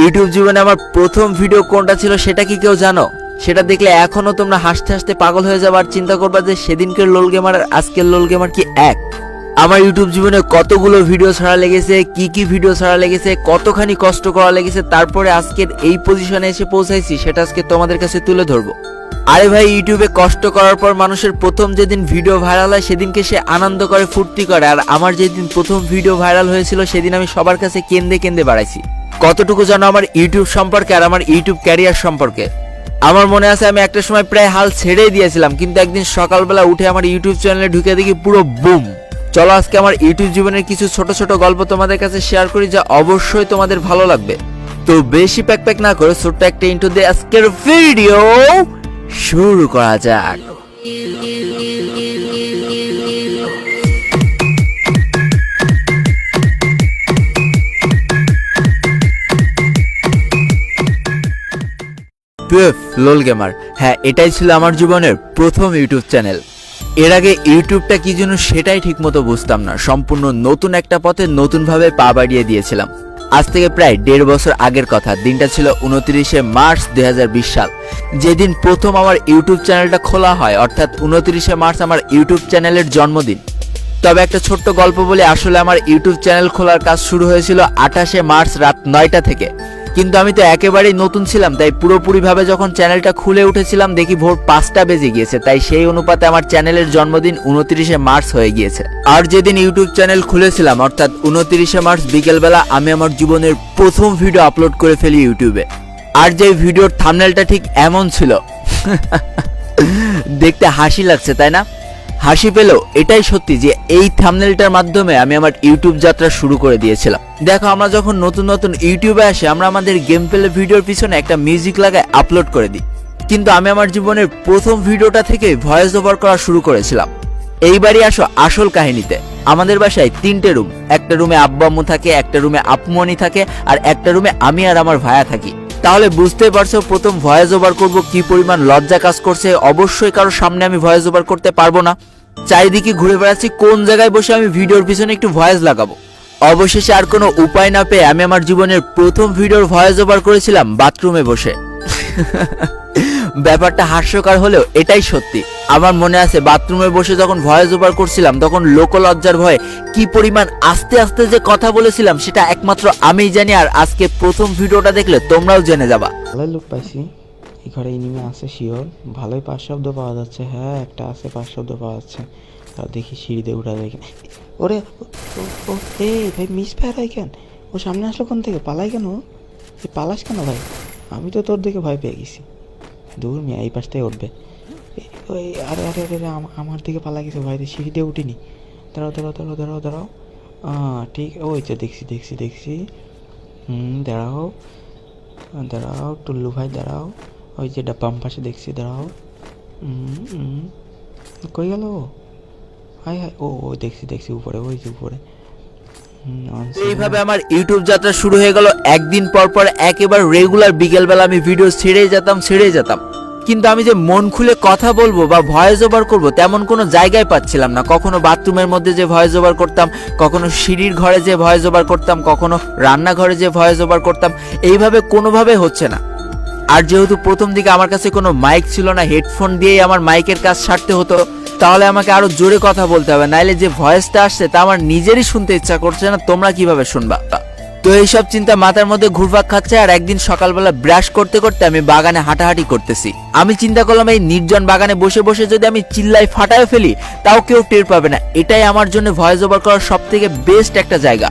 YouTube জীবনে আমার প্রথম ভিডিও কোনটা ছিল সেটা কি কেউ জানো? সেটা দেখলে এখনো তোমরা হাসতে হাসতে পাগল হয়ে যাবে আর চিন্তা করবা যে সেদিনকের লোল গেমার আর আজকের লোল গেমার কি এক। আমার ইউটিউব জীবনে কতগুলো ভিডিও ছাড়া লেগেছে, কি ভিডিও ছাড়া লেগেছে, কতখানি কষ্ট করা লেগেছে, তারপরে আজকের এই পজিশনে এসে পৌঁছাইছি সেটা আজকে তোমাদের কাছে তুলে ধরবো। আরে ভাই, ইউটিউবে কষ্ট করার পর মানুষের প্রথম যেদিন ভিডিও ভাইরাল হয় সেদিনকে সে আনন্দ করে, ফুর্তি করে। আর আমার যেদিন প্রথম ভিডিও ভাইরাল হয়েছিল সেদিন আমি সবার কাছে কেঁদে কেঁদে বাড়াইছি। কতটুকু জানো আমার ইউটিউব সম্পর্কে আর আমার ইউটিউব ক্যারিয়ার সম্পর্কে? আমার মনে আছে আমি একটা সময় প্রায় হাল ছেড়েই দিয়েছিলাম, কিন্তু একদিন সকালবেলা উঠে আমার ইউটিউব চ্যানেলে ঢুকে দেখি পুরো বুম। চলো আজকে আমার ইউটিউব জীবনের কিছু ছোট ছোট গল্প তোমাদের কাছে শেয়ার করি, যা অবশ্যই তোমাদের ভালো লাগবে। তো বেশি প্যাক না করে ছোট্ট একটা ইন্ট্রো দিয়ে আজকের ভিডিও শুরু করা যাক। লোল গেমার, হ্যাঁ এটাই ছিল আমার জীবনের প্রথম ইউটিউব চ্যানেল। এর আগে ইউটিউবটা কি জন্য সেটাই ঠিক মতো বুঝতাম না। সম্পূর্ণ নতুন একটা পথে নতুনভাবে পা বাড়িয়ে দিয়েছিলাম। আজ থেকে প্রায় 1.5 বছর আগের কথা। দিনটা ছিল 29শে মার্চ 2020 সাল, যেদিন প্রথম আমার ইউটিউব চ্যানেলটা খোলা হয়, অর্থাৎ 29শে মার্চ আমার ইউটিউব চ্যানেলের জন্মদিন। তবে একটা ছোট্ট গল্প বলে, আসলে আমার ইউটিউব চ্যানেল খোলার কাজ শুরু হয়েছিল 28শে মার্চ রাত 9টা থেকে। কিন্তু আমি তো একেবারেই নতুন ছিলাম, তাই পুরোপুরিভাবে যখন চ্যানেলটা খুলে উঠেছিলাম দেখি ভোর 5টা বেজে গিয়েছে। তাই সেই অনুপাতে আমার চ্যানেলের জন্মদিন 29শে মার্চ হয়ে গিয়েছে। আর যেদিন ইউটিউব চ্যানেল খুলেছিলাম, অর্থাৎ 29শে মার্চ বিকেলবেলা, আমি আমার জীবনের প্রথম ভিডিও আপলোড করে ফেলি ইউটিউবে। আর যে ভিডিওর থাম্বনেলটা ঠিক এমন ছিল। দেখতে হাসি লাগছে তাই না? হাসি পেলেও এটাই সত্যি যে এই থাম্বনেলটার মাধ্যমে আমি আমার ইউটিউব যাত্রা শুরু করে দিয়েছিলাম। দেখো, আমরা যখন নতুন নতুন ইউটিউবে আসি, আমরা আমাদের গেম প্লে ভিডিওর পিছনে একটা মিউজিক লাগায় আপলোড করে দিই। কিন্তু আমি আমার জীবনের প্রথম ভিডিওটা থেকে ভয়েস ওভার করা শুরু করেছিলাম। এইবারই আসো আসল কাহিনীতে। আমাদের বাসায় 3টে রুম। একটা রুমে আব্বু আম্মু থাকে, একটা রুমে আপুমনি থাকে, আর একটা রুমে আমি আর আমার ভাইয়া থাকি। তাহলে বুঝতেই পারছো প্রথম ভয়েস ওভার করবো কি পরিমাণ লজ্জা কাজ করছে। অবশ্যই কারোর সামনে আমি ভয়েস ওভার করতে পারবো না। চারিদিকে ঘুরে বেড়াচ্ছি কোন জায়গায় বসে আমি ভিডিওর পিছনে একটু ভয়েস লাগাবো। অবশেষে আর কোনো উপায় না পেয়ে আমি আমার জীবনের প্রথম ভিডিওর ভয়েস ওভার করেছিলাম বাথরুমে বসে। ব্যাপারটা হাস্যকর হলেও এটাই সত্যি। আমার মনে আছে বাথরুমে বসে যখন ভয়েস ওভার করছিলাম তখন লোকলজ্জার ভয়ে কি পরিমাণ আস্তে আস্তে যে কথা বলেছিলাম সেটা একমাত্র আমিই জানি। আর আজকে প্রথম ভিডিওটা দেখলে তোমরাও জেনে যাবা। ভালোই লোক পাইছি এই ঘরে, ইনিমে আছে শিওর। ভালোই 5 শব্দ পাওয়া যাচ্ছে। হ্যাঁ, একটা আছে 5 শব্দ পাওয়া যাচ্ছে। আর দেখি সিঁড়িতে উঠা দেখে। ওরে এই ভাই, মিস ফায়ার হয় কেন? ও সামনে আসলো কোন থেকে? পালাই কেন? পালাস কেন ভাই? আমি তো তোর দিকে ভয় পেয়ে গেছি। দূর মিয়া, এই পাশটাই উঠবে। ওই আরে আরে আরে আমার দিকে পালা গেছে ভাই। সিঁড়িতে উঠিনি। দাঁড়াও। ঠিক, ওই তো দেখছি। দাঁড়াও টুল্লু ভাই, দাঁড়াও। ওই যে বাম পাশে দেখছি, দাঁড়াও। কই গেল? হাই ও দেখছি উপরে, ওই যে উপরে। এইভাবে আমার ইউটিউব যাত্রা শুরু হয়ে গেল। একদিন পর একেবারে রেগুলার বিকেলবেলা আমি ভিডিও ছেড়েই যেতাম। কিন্তু আমি যে মন খুলে কথা বলবো বা ভয়েস ওভার করবো তেমন কোনো জায়গায় পাচ্ছিলাম না। কখনো বাথরুমের মধ্যে যে ভয়েস ওভার করতাম, কখনো সিঁড়ির ঘরে যে ভয়েস ওভার করতাম, কখনো রান্নাঘরে যে ভয়েস ওভার করতাম, এইভাবে কোনোভাবে হচ্ছে না। আর যেহেতু প্রথম দিকে আমার কাছে কোনো মাইক ছিল না, হেডফোন দিয়েই আমার মাইকের কাজ সারতে হতো, তাহলে আমাকে আরো জোরে কথা বলতে হবে, নাইলে যে ভয়েসটা আসছে তা আমার নিজেরই শুনতে ইচ্ছা করছে না। তোমরা কিভাবে শুনবা? তো এইসব চিন্তা মাথার মধ্যে ঘুরপাক খাচ্ছে। আর একদিন সকালবেলা ব্রাশ করতে করতে আমি বাগানে হাঁটাহাঁটি করতেছি। আমি চিন্তা করলাম এই নির্জন বাগানে বসে বসে যদি আমি চিল্লাই ফাটায় ফেলি তাও কেউ টের পাবে না। এটাই আমার জন্য ভয়েস ওভার করার সব থেকে বেস্ট একটা জায়গা।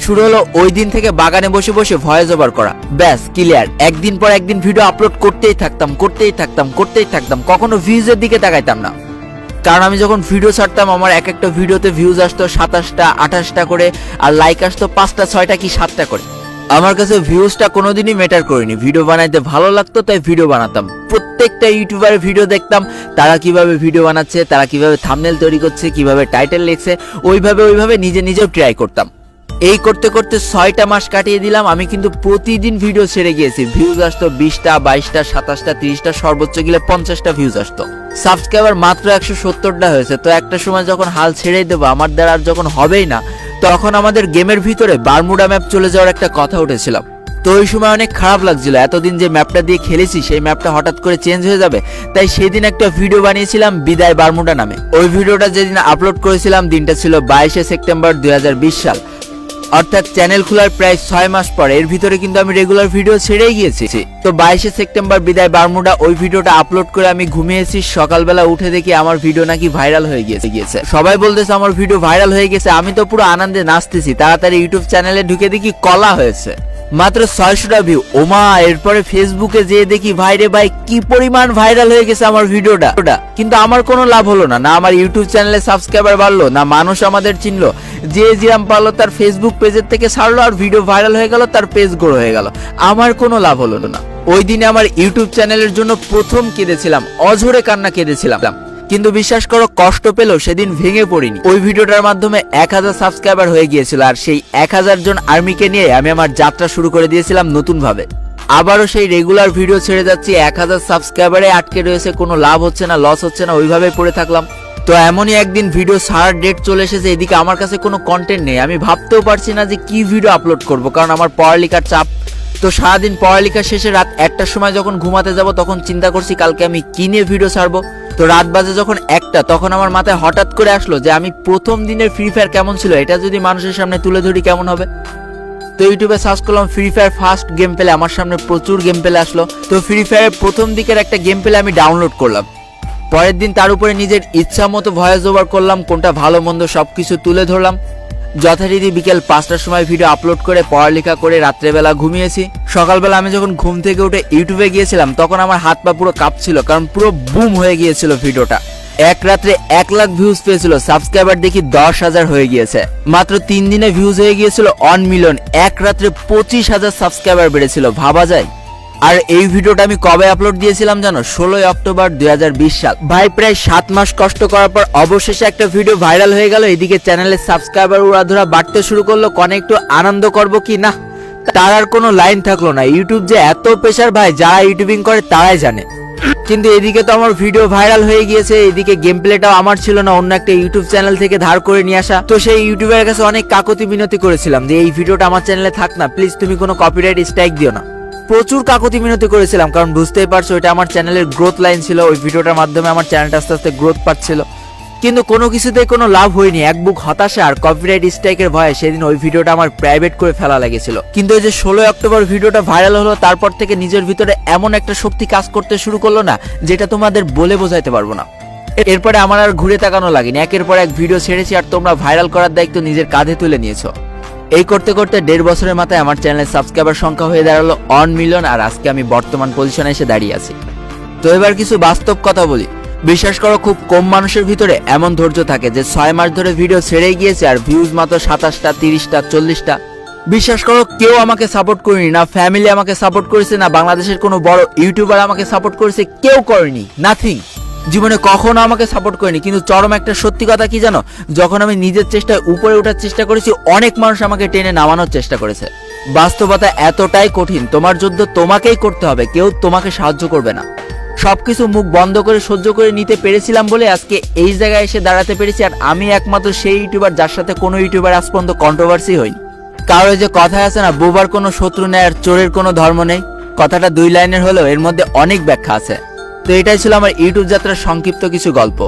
শুরু হলো ওই দিন থেকে বাগানে বসে বসে ভয়েস ওভার করা। ব্যাস ক্লিয়ার। একদিন পর একদিন ভিডিও আপলোড করতেই থাকতাম। কখনো ভিউজের দিকে তাকাইতাম না, কারণ আমি যখন ভিডিও ছাড়তাম আমার এক একটা ভিডিওতে ভিউজ আসতো 27টা 28টা করে, আর লাইক আসতো 5টা 6টা কি 7টা করে। আমার কাছে ভিউজটা কোনোদিনই ম্যাটার করেনি। ভিডিও বানাইতে ভালো লাগতো তাই ভিডিও বানাতাম। প্রত্যেকটা ইউটিউবারের ভিডিও দেখতাম, তারা কিভাবে ভিডিও বানাচ্ছে, তারা কিভাবে থাম্বনেল তৈরি করছে, কিভাবে টাইটেল লিখছে, ওইভাবে নিজেও ট্রাই করতাম। এই করতে করতে 6টা মাস কাটিয়ে দিলাম। আমি কিন্তু প্রতিদিন ভিডিও ছেড়ে গিয়েছি। ভিউজ আসতো 20টা 22টা 27টা 30টা, সর্বোচ্চ গেলে 50টা ভিউজ আসতো। সাবস্ক্রাইবার মাত্র 170টা হয়েছে। তো একটা সময় যখন হাল ছেড়ে দেবো, আমার দ্বারা আর যখন হবেই না, তখন আমাদের গেমের ভিতরে বারমুডা ম্যাপ চলে যাওয়ার একটা কথা উঠেছিল। তো ওই সময় অনেক খারাপ লাগছিল, এতদিন যে ম্যাপটা দিয়ে খেলেছি সেই ম্যাপটা হঠাৎ করে চেঞ্জ হয়ে যাবে। তাই সেদিন একটা ভিডিও বানিয়েছিলাম বিদায় বারমুডা নামে। ওই ভিডিওটা যেদিন আপলোড করেছিলাম দিনটা ছিল 22শে সেপ্টেম্বর 2020 সাল, অর্থাৎ চ্যানেল খোলার প্রায় 6 মাস পর। এর ভিতরে কিন্তু আমি রেগুলার ভিডিও ছেড়েই গিয়েছি। তো 22শে সেপ্টেম্বর বিদায় বারমুডা ওই ভিডিওটা আপলোড করে আমি ঘুমিয়েছি। সকালবেলা উঠে দেখি আমার ভিডিও নাকি ভাইরাল হয়ে গিয়েছে। সবাই বলতেছে আমার ভিডিও ভাইরাল হয়ে গেছে। আমি তো পুরো আনন্দে নাচতেছি। তাড়াতাড়ি ইউটিউব চ্যানেলে ঢুকে দেখি কলা হয়েছে, মাত্র 600টা ভিউ। ওমা, এরপরে ফেসবুকে যেয়ে দেখি ভাই রে ভাই কি পরিমাণ ভাইরাল হয়ে গেছে আমার ভিডিওটা। কিন্তু আমার কোনো লাভ হলো না, না আমার ইউটিউব চ্যানেলে সাবস্ক্রাইবার বাড়লো, না মানুষ আমাদের চিনলো। যে যেরাম পারলো তার ফেসবুক পেজের থেকে ছাড়লো আর ভিডিও ভাইরাল হয়ে গেল, তার পেজ গ্রো হয়ে গেল। আমার কোনো লাভ হলো না। ওই দিনে আমার ইউটিউব চ্যানেলের জন্য প্রথম কেঁদেছিলাম, অঝরে কান্না কেঁদেছিলাম। কিন্তু বিশ্বাস করো, কষ্ট পেলেও সেদিন ভেঙে পড়িনি। ওই ভিডিওটার মাধ্যমে 1000 সাবস্ক্রাইবার হয়ে গিয়েছিল, আর সেই 1000 জন আর্মিকে নিয়ে আমি আমার যাত্রা শুরু করে দিয়েছিলাম নতুন ভাবে। আবারও সেই রেগুলার ভিডিও ছেড়ে যাচ্ছি, 1000 সাবস্ক্রাইবারে আটকে রয়েছে, কোনো লাভ হচ্ছে না, লস হচ্ছে না, ওইভাবে পড়ে থাকলাম। তো এমনই একদিন ভিডিও ছাড়ার ডেট চলে এসেছে, এদিকে আমার কাছে কোনো কন্টেন্ট নেই। আমি ভাবতেও পারছি না যে কি ভিডিও আপলোড করব, কারণ আমার পড়ালেখার চাপ। তো সারাদিন পড়ালেখা শেষে রাত 1টার সময় যখন ঘুমাতে যাব তখন চিন্তা করছি কালকে আমি কি নিয়ে ভিডিও ছাড়বো। তো রাত বাজে যখন 1টা, তখন আমার মাথায় হঠাৎ করে আসলো যে আমি প্রথম দিনের ফ্রি ফায়ার কেমন ছিল এটা যদি মানুষের সামনে তুলে ধরি কেমন হবে। তো ইউটিউবে সার্চ করলাম free fire first game play, আমার সামনে প্রচুর গেম প্লে আসলো। তো ফ্রি ফায়ারের প্রথম দিকের একটা গেম প্লে আমি ডাউনলোড করলাম। পরের দিন তার উপরে নিজের ইচ্ছা মতো ভয়েস ওভার করলাম, কোনটা ভালো মন্দ সবকিছু তুলে ধরলাম। যথারীতি বিকেল 5টার সময় ভিডিও আপলোড করে পড়ালেখা করে রাত্রেবেলা ঘুমিয়েছি। সকালবেলা আমি যখন ঘুম থেকে উঠে ইউটিউবে গিয়েছিলাম তখন আমার হাত পা পুরো কাঁপছিল, কারণ পুরো বুম হয়ে গিয়েছিল ভিডিওটা। এক রাত্রে 1 লাখ ভিউজ পেয়েছিল, সাবস্ক্রাইবার দেখি 10,000 হয়ে গিয়েছে। মাত্র 3 দিনে ভিউজ হয়ে গিয়েছিল 1 মিলিয়ন। এক রাত্রে 25,000 সাবস্ক্রাইবার বেড়েছিল, ভাবা যায়। আর এই ভিডিওটা আমি কবে আপলোড দিয়েছিলাম জানো? 16 অক্টোবর 2020 সাল। ভাই প্রায় 7 মাস কষ্ট করার পর অবশেষে একটা ভিডিও ভাইরাল হয়ে গেল। এদিকে চ্যানেলের সাবস্ক্রাইবার উড়াধুরা বাড়তে শুরু করলো। কনে একটু আনন্দ করব কি না, তার আর কোনো লাইন থাকলো না। ইউটিউব যে এত প্রেশার ভাই, যারা ইউটিউবিং করে তারাই জানে। কিন্তু এদিকে তো আমার ভিডিও ভাইরাল হয়ে গিয়েছে, এদিকে গেম প্লেটাও আমার ছিল না, অন্য একটা ইউটিউব চ্যানেল থেকে ধার করে নিয়ে আসা। তো সেই ইউটিউবের কাছে অনেক কাকুতি মিনতি করেছিলাম যে এই ভিডিওটা আমার চ্যানেলে থাক না, প্লিজ তুমি কোনো কপিরাইট স্ট্রাইক দিও না। প্রচুর কাকুতি মিনতি করেছিলাম, কারণ বুঝতেই পারছো এটা আমার চ্যানেলের গ্রোথ লাইন ছিল। ওই ভিডিওটার মাধ্যমে আমার চ্যানেলটা আস্তে আস্তে গ্রোথ পাচ্ছিল, কিন্তু কোনো কিছুতেই কোনো লাভ হয়নি। এক বুক হতাশা আর কপিরাইট স্ট্রাইকের ভয়ে সেদিন ওই ভিডিওটা আমার প্রাইভেট করে ফেলা লেগেছিল। কিন্তু এই যে 16 অক্টোবর ভিডিওটা ভাইরাল হলো, তারপর থেকে নিজের ভিতরে এমন একটা শক্তি কাজ করতে শুরু করলো না, যেটা তোমাদের বলে বোঝাইতে পারবো না। এরপরে আমার আর ঘুরে তাকানো লাগেনি, একের পর এক ভিডিও ছেড়েছি, আর তোমরা ভাইরাল করার দায়িত্ব নিজের কাঁধে তুলে নিয়েছো। এই করতে করতে 1.5 বছরের মাথায় আমার চ্যানেলের সাবস্ক্রাইবার সংখ্যা হয়ে দাঁড়ালো 1 মিলিয়ন, আর আজকে আমি বর্তমান পজিশনে এসে দাঁড়িয়ে আছি। তো এবার কিছু বাস্তব কথা বলি। বিশ্বাস করো, খুব কম মানুষের ভিতরে এমন ধৈর্য থাকে যে 6 মাস ধরে ভিডিও ছেড়েই গিয়েছে আর ভিউজ মাত্র 27টা, 30টা, 40টা। বিশ্বাস করো, কেউ আমাকে সাপোর্ট করেনি, না ফ্যামিলি আমাকে সাপোর্ট করেছে, না বাংলাদেশের কোনো বড় ইউটিউবার আমাকে সাপোর্ট করেছে, কেউ করেনি, নাথিং। জীবনে কখনো আমাকে সাপোর্ট করেনি। কিন্তু চরম একটা সত্যি কথা কি জানো? যখন আমি নিজের চেষ্টায় উপরে ওঠার চেষ্টা করেছি, অনেক মানুষ আমাকে টেনে নামানোর চেষ্টা করেছে। বাস্তবতা এতটাই কঠিন, তোমার যুদ্ধ তোমাকেই করতে হবে, কেউ তোমাকে সাহায্য করবে না। সবকিছু মুখ বন্ধ করে সহ্য করে নিতে পেরেছিলাম বলে আজকে এই জায়গায় এসে দাঁড়াতে পেরেছি। আর আমি একমাত্র সেই ইউটিউবার যার সাথে কোনো ইউটিউবার আজ পর্যন্ত কন্ট্রোভার্সি হয়নি। কারো যে কথা আছে না, বোবার কোনো শত্রু নেই আর চোরের কোনো ধর্ম নেই, কথাটা 2 লাইনের হলেও এর মধ্যে অনেক ব্যাখ্যা আছে। তো এটাই ছিল আমার ইউটিউব যাত্রার সংক্ষিপ্ত কিছু গল্প।